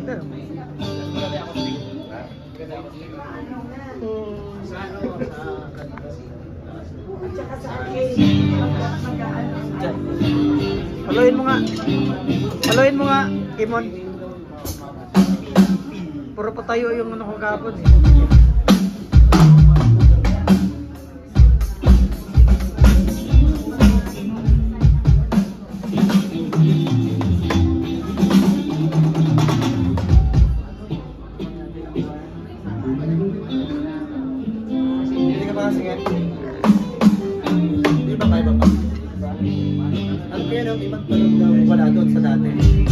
Haluin mo nga. Haluin mo nga, Kimon. Puro patayo yung ano ko kapon eh. Hindi ka pa kasi nga. Hindi ba kayo ba? Ano kaya nung ibang tanong daw wala doon sa dati?